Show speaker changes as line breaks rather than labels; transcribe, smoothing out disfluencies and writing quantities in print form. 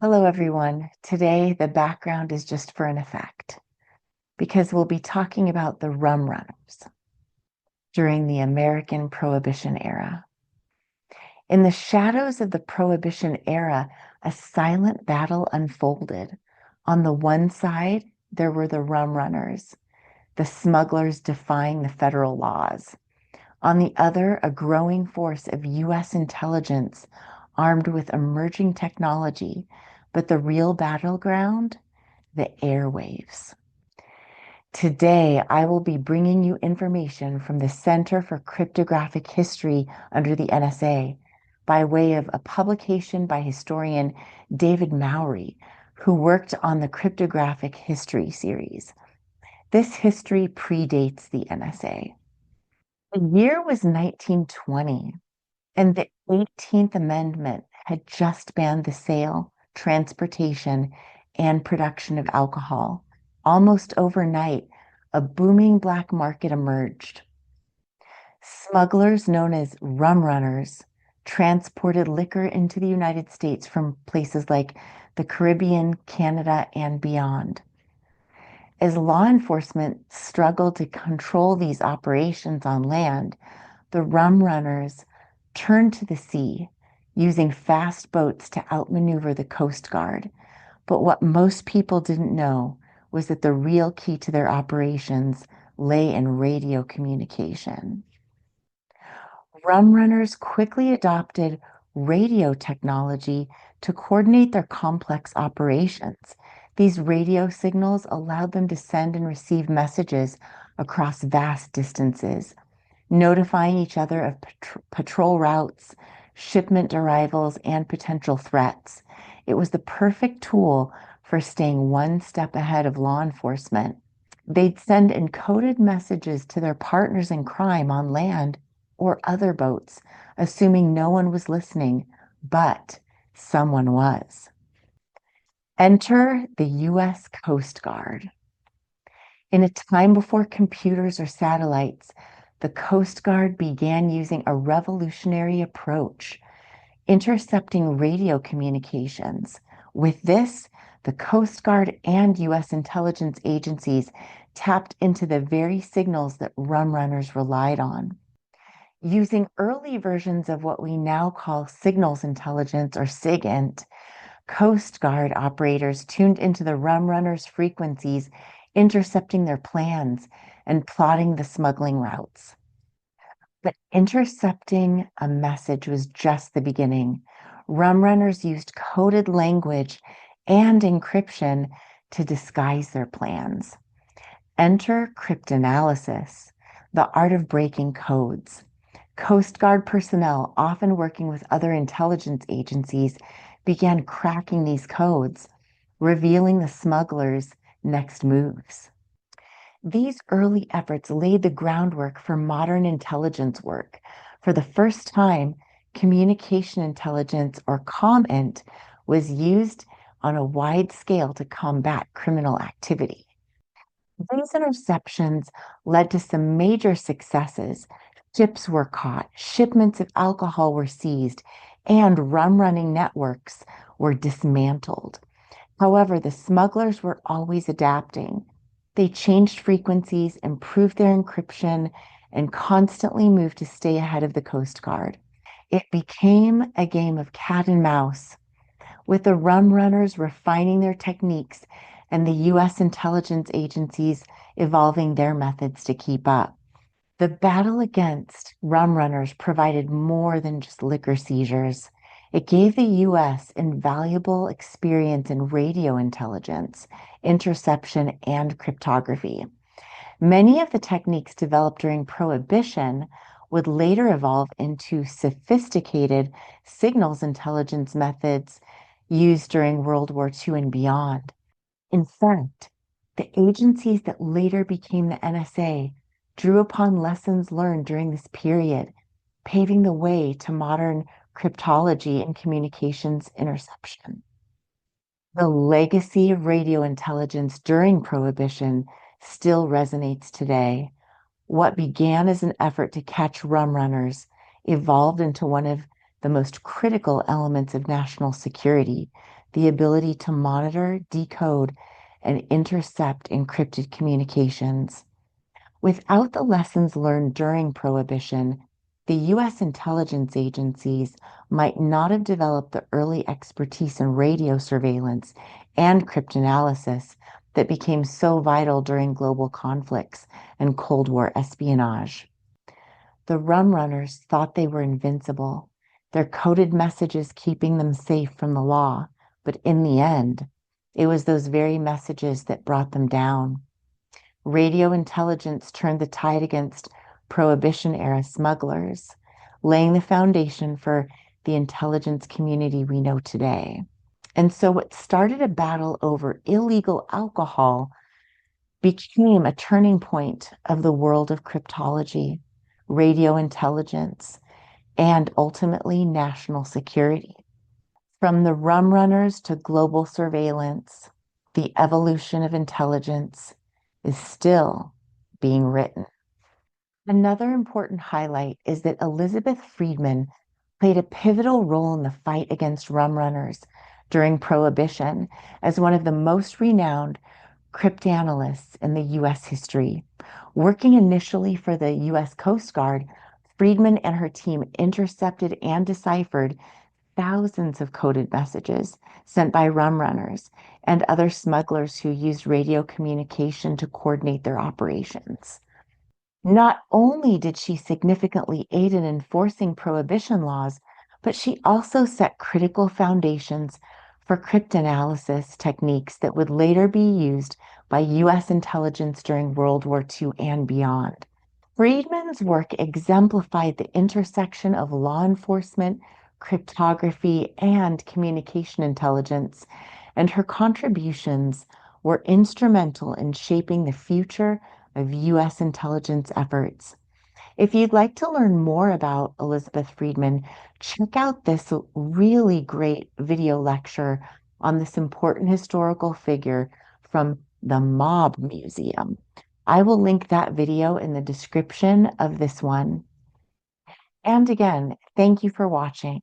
Hello, everyone. Today, the background is just for an effect because we'll be talking about the Rumrunners during the American Prohibition era. In the shadows of the Prohibition era, a silent battle unfolded. On the one side, there were the Rumrunners, the smugglers defying the federal laws. On the other, a growing force of U.S. intelligence armed with emerging technology, but the real battleground, the airwaves. Today, I will be bringing you information from the Center for Cryptographic History under the NSA by way of a publication by historian David Mowry, who worked on the Cryptographic History series. This history predates the NSA. The year was 1920, and the 18th Amendment had just banned the sale, transportation, and production of alcohol. Almost overnight, a booming black market emerged. Smugglers known as rumrunners transported liquor into the United States from places like the Caribbean, Canada, and beyond. As law enforcement struggled to control these operations on land, the rum runners turned to the sea, using fast boats to outmaneuver the Coast Guard. But what most people didn't know was that the real key to their operations lay in radio communication. Rum runners quickly adopted radio technology to coordinate their complex operations. These radio signals allowed them to send and receive messages across vast distances, notifying each other of patrol routes, shipment arrivals, and potential threats. It was the perfect tool for staying one step ahead of law enforcement. They'd send encoded messages to their partners in crime on land or other boats, assuming no one was listening, but someone was. Enter the U.S. Coast Guard. In a time before computers or satellites, the Coast Guard began using a revolutionary approach, intercepting radio communications. With this, the Coast Guard and U.S. intelligence agencies tapped into the very signals that rum runners relied on. Using early versions of what we now call signals intelligence or SIGINT, Coast Guard operators tuned into the rum runners' frequencies, intercepting their plans and plotting the smuggling routes. But intercepting a message was just the beginning. Rum runners used coded language and encryption to disguise their plans. Enter cryptanalysis, the art of breaking codes. Coast Guard personnel, often working with other intelligence agencies, began cracking these codes, revealing the smugglers' next moves. These early efforts laid the groundwork for modern intelligence work. For the first time, communication intelligence, or ComInt, was used on a wide scale to combat criminal activity. These interceptions led to some major successes. Ships were caught, shipments of alcohol were seized, and rum running networks were dismantled. However, the smugglers were always adapting. They changed frequencies, improved their encryption, and constantly moved to stay ahead of the Coast Guard. It became a game of cat and mouse, with the rum runners refining their techniques and the U.S. intelligence agencies evolving their methods to keep up. The battle against rum runners provided more than just liquor seizures. It gave the U.S. invaluable experience in radio intelligence, interception, and cryptography. Many of the techniques developed during Prohibition would later evolve into sophisticated signals intelligence methods used during World War II and beyond. In fact, the agencies that later became the NSA drew upon lessons learned during this period, paving the way to modern cryptology and communications interception. The legacy of radio intelligence during Prohibition still resonates today. What began as an effort to catch rum runners evolved into one of the most critical elements of national security. the ability to monitor, decode, and intercept encrypted communications. Without the lessons learned during Prohibition, the U.S. intelligence agencies might not have developed the early expertise in radio surveillance and cryptanalysis that became so vital during global conflicts and Cold War espionage. The Rumrunners thought they were invincible, their coded messages keeping them safe from the law, but in the end, it was those very messages that brought them down. Radio intelligence turned the tide against Prohibition-era smugglers, laying the foundation for the intelligence community we know today. And so what started a battle over illegal alcohol became a turning point of the world of cryptology, radio intelligence, and ultimately national security. From the Rumrunners to global surveillance, the evolution of intelligence is still being written. Another important highlight is that Elizebeth Friedman played a pivotal role in the fight against Rumrunners during Prohibition as one of the most renowned cryptanalysts in the U.S. history. Working initially for the U.S. Coast Guard, Friedman and her team intercepted and deciphered thousands of coded messages sent by Rumrunners and other smugglers who used radio communication to coordinate their operations. Not only did she significantly aid in enforcing prohibition laws, but she also set critical foundations for cryptanalysis techniques that would later be used by U.S. intelligence during World War II and beyond. Friedman's work exemplified the intersection of law enforcement, cryptography, and communication intelligence, and her contributions were instrumental in shaping the future of U.S. intelligence efforts. If you'd like to learn more about Elizebeth Friedman, check out this really great video lecture on this important historical figure from the Mob Museum. I will link that video in the description of this one. And again, thank you for watching.